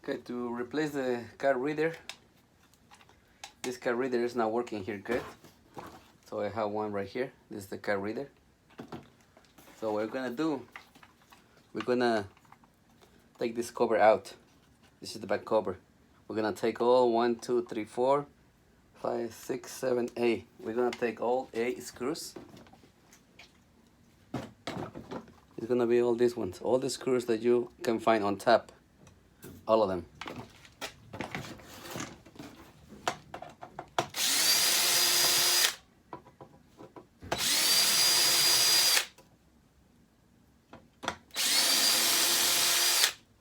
Okay, to replace the card reader, this card reader is not working here good. So I have one right here. This is the card reader. So what we're gonna do, we're gonna take this cover out. This is the back cover. We're gonna take all 1, 2, 3, 4, 5, 6, 7, 8. We're gonna take all 8 screws. It's gonna be all these ones, all the screws that you can find on top, all of them.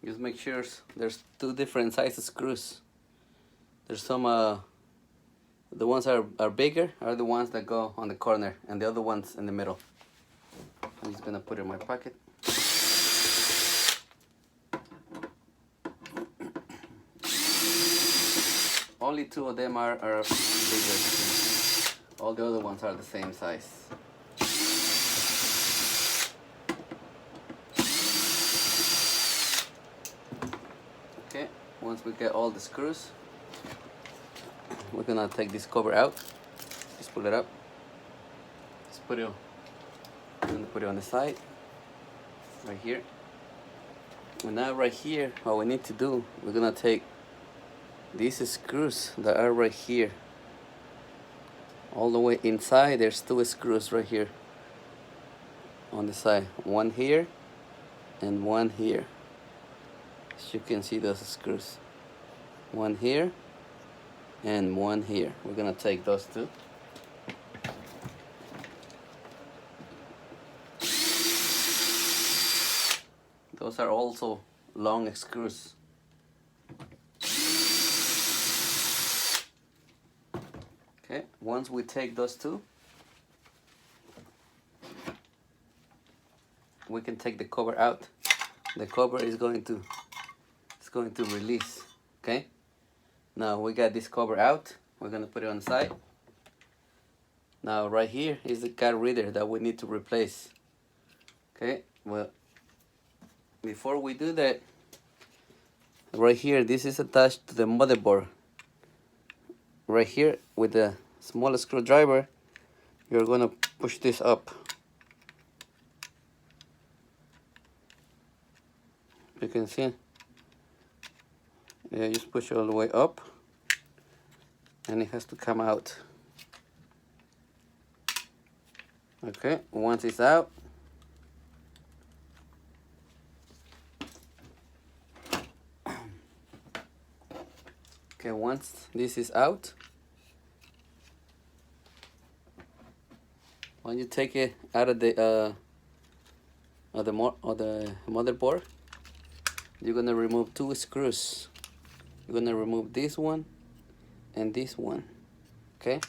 Just make sure there's 2 different sizes screws. There's some, the ones that are bigger are the ones that go on the corner, and the other ones in the middle. I'm just gonna put it in my pocket. Only 2 of them are bigger. All the other ones are the same size. Okay, once we get all the screws, we're gonna take this cover out. Just pull it up. Just put it on. I'm gonna put it on the side, right here. And now right here, what we need to do, we're gonna take these screws that are right here. All the way inside, there's 2 screws right here on the side. One here and one here. As you can see those screws. One here and one here. We're gonna take those 2. Those are also long screws. Okay, once we take those 2, we can take the cover out. The cover is going to release. Okay, now we got this cover out. We're gonna put it on the side. Now right here is the card reader that we need to replace. Okay, well, before we do that, right here, this is attached to the motherboard. Right here, with the small screwdriver, you're gonna push this up. You can see, yeah, just push all the way up, and it has to come out. Okay, once it's out, okay, once this is out, when you take it out of the motherboard, you're gonna remove 2 screws. You're gonna remove this one and this one. Okay.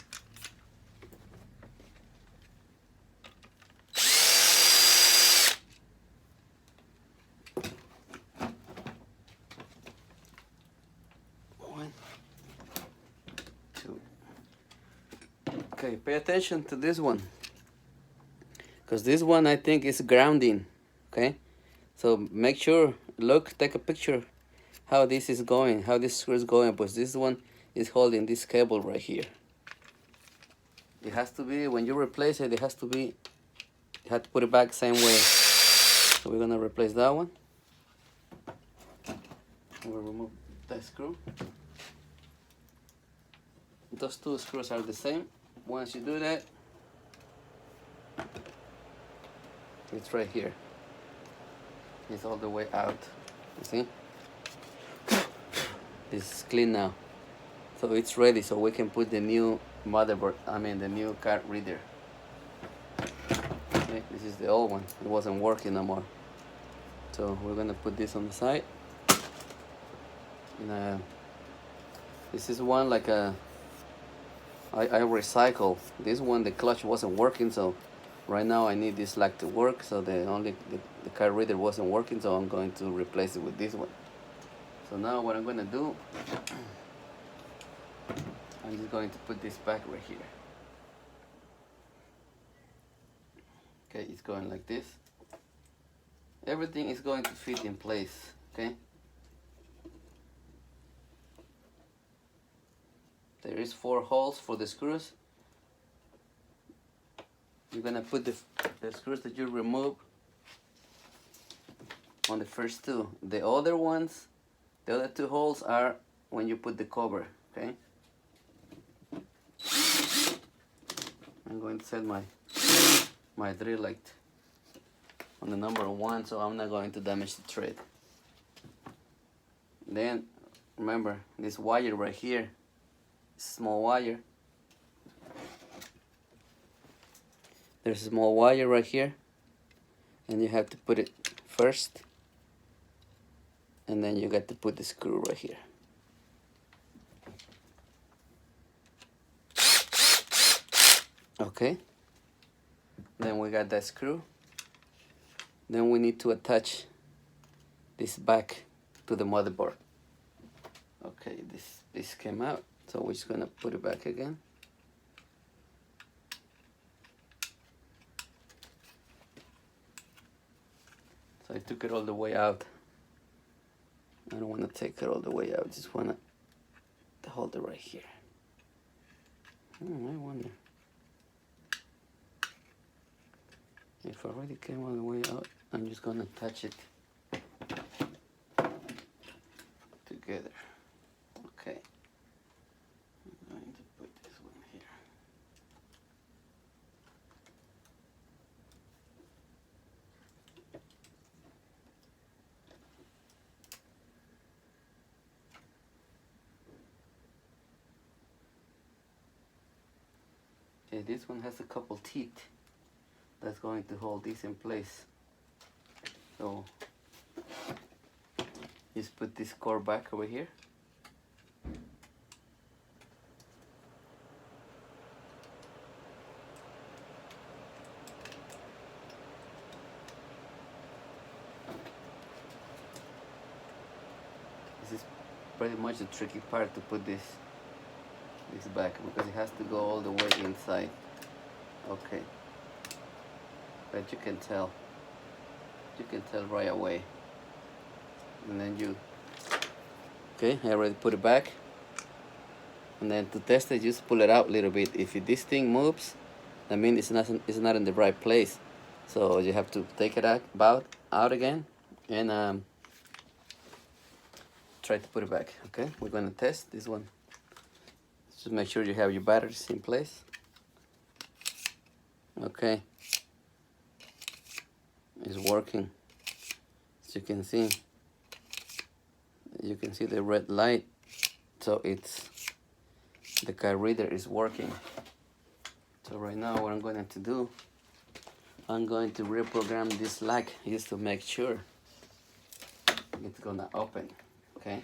One, 2. Okay, pay attention to this one, because this one I think is grounding. Okay, so make sure, look, take a picture how this is going, how this screw is going, because this one is holding this cable right here. It has to be, when you replace it, it has to be, you have to put it back same way. So we're gonna replace that one. We'll remove that screw. Those 2 screws are the same. Once you do that, it's right here. It's all the way out. You see? This is clean now. So it's ready, so we can put the new motherboard, the new card reader. Okay, this is the old one. It wasn't working no more. So we're gonna put this on the side. And, this is one like I recycle. This one, the clutch wasn't working, so right now I need this lock to work. So the card reader wasn't working, so I'm going to replace it with this one. So now what I'm gonna do, I'm just going to put this back right here. Okay, it's going like this. Everything is going to fit in place, okay? There is 4 holes for the screws. You're gonna put the screws that you remove on the first 2. The other ones, the other 2 holes are when you put the cover, okay? I'm going to set my drill light on the number 1, so I'm not going to damage the thread. Then remember this wire right here, small wire. There's a small wire right here, and you have to put it first, and then you got to put the screw right here. Okay, then we got that screw. Then we need to attach this back to the motherboard. Okay, this came out, so we're just gonna put it back again. So I took it all the way out. I don't want to take it all the way out, just want to hold it right here. I wonder if I already came all the way out. I'm just gonna touch it together. Okay, I'm going to put this one here. Okay, this one has a couple teeth that's going to hold this in place. So just put this core back over here. This is pretty much the tricky part, to put this back, because it has to go all the way inside. Okay, but you can tell right away. And then okay, I already put it back. And then to test it, just pull it out a little bit. If this thing moves, that means it's not in the right place. So you have to take it out again and try to put it back. Okay, we're gonna test this one. Just make sure you have your batteries in place. Okay, it's working. As you can see the red light, so the card reader is working. So right now what I'm going to do, I'm going to reprogram this lock just to make sure it's gonna open. Okay,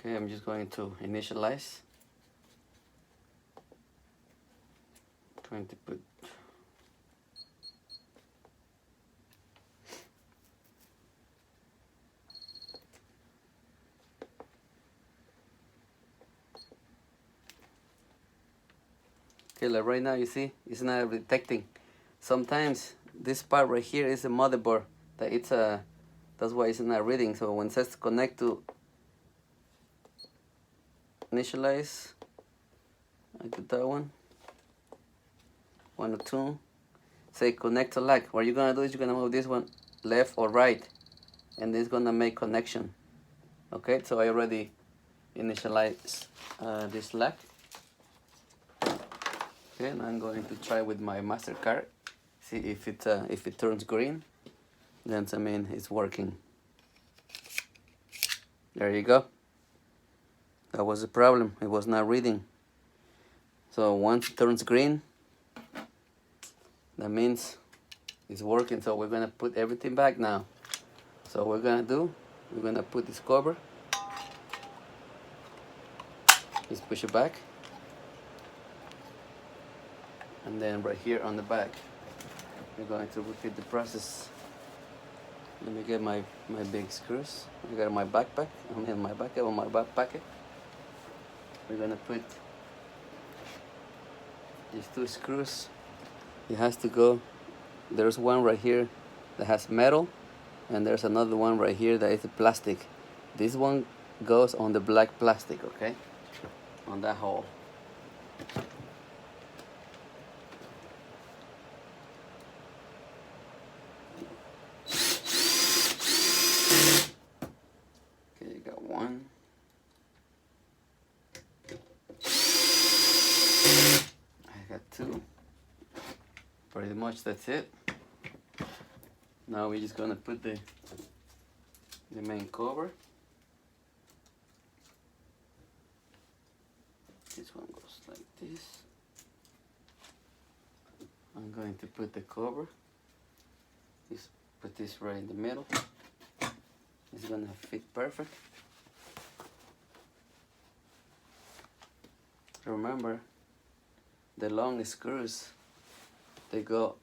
I'm just going to initialize. Trying to put okay, like right now you see it's not detecting. Sometimes this part right here is a motherboard that that's why it's not reading. So when it says connect to initialize, I did that one. 1 or 2. Say connect to lock. What you're gonna do is you're gonna move this one left or right, and it's gonna make connection. Okay, so I already initialized this lock. Okay, and I'm going to try with my MasterCard. See if it turns green, then I mean it's working. There you go. That was the problem. It was not reading. So once it turns green, that means it's working. So we're gonna put everything back now. So we're gonna put this cover. Just push it back. And then right here on the back, we're going to repeat the process. Let me get my big screws. I got my backpack. I'm in my backpack on my backpack. We're gonna put these 2 screws. It has to go. There's one right here that has metal, and there's another one right here that is plastic. This one goes on the black plastic, okay? On that hole. Okay, you got one. I got two. Pretty much that's it. Now we're just gonna put the main cover. This one goes like this. I'm going to put the cover. Just put this right in the middle. It's gonna fit perfect. Remember, the long screws, the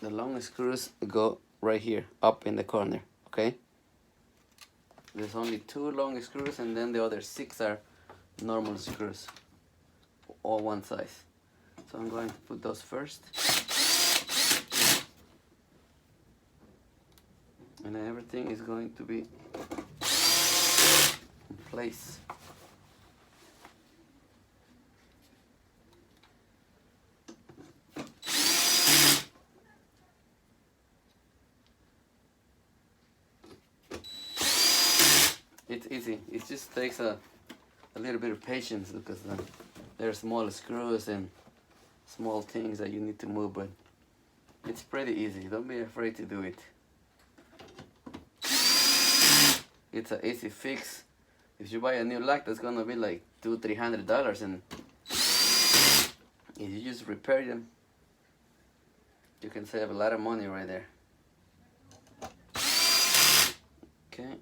long screws go right here, up in the corner, okay? There's only 2 long screws, and then the other 6 are normal screws, all one size. So I'm going to put those first. And then everything is going to be in place. It's easy. It just takes a little bit of patience, because there are small screws and small things that you need to move, but it's pretty easy. Don't be afraid to do it. It's an easy fix. If you buy a new lock, that's gonna be like $200-300, and if you just repair them, you can save a lot of money right there. Okay.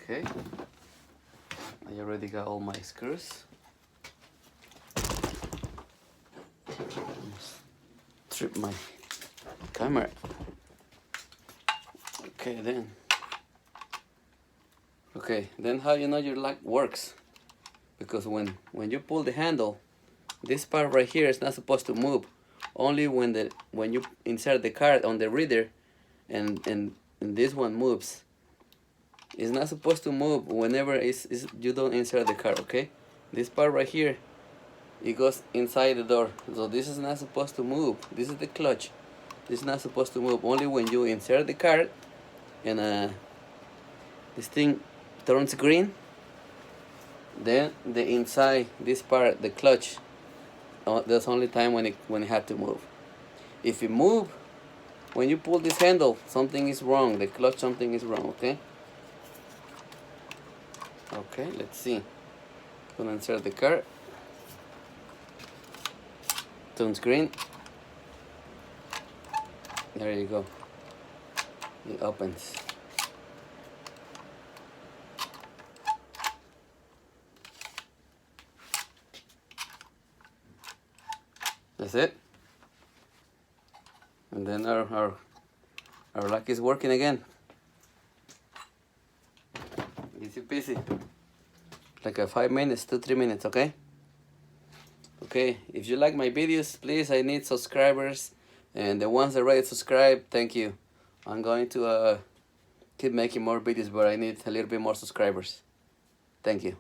Okay. I already got all my screws. Strip my camera. Okay, then how you know your lock works? Because when you pull the handle, this part right here is not supposed to move. Only when you insert the card on the reader, and this one moves. It's not supposed to move whenever you don't insert the card, okay? This part right here, it goes inside the door. So this is not supposed to move. This is the clutch. This is not supposed to move. Only when you insert the card and this thing turns green, then the inside, this part, the clutch, that's only time when it had to move. If it move, when you pull this handle, something is wrong. The clutch, something is wrong, okay? Okay, let's see. Gonna insert the card. Turns green. There you go. It opens. That's it. And then our lock is working again. Easy peasy. Like a 5 minutes to 3 minutes, okay? Okay, if you like my videos, please, I need subscribers. And the ones that already subscribe, thank you. I'm going to keep making more videos, but I need a little bit more subscribers. Thank you.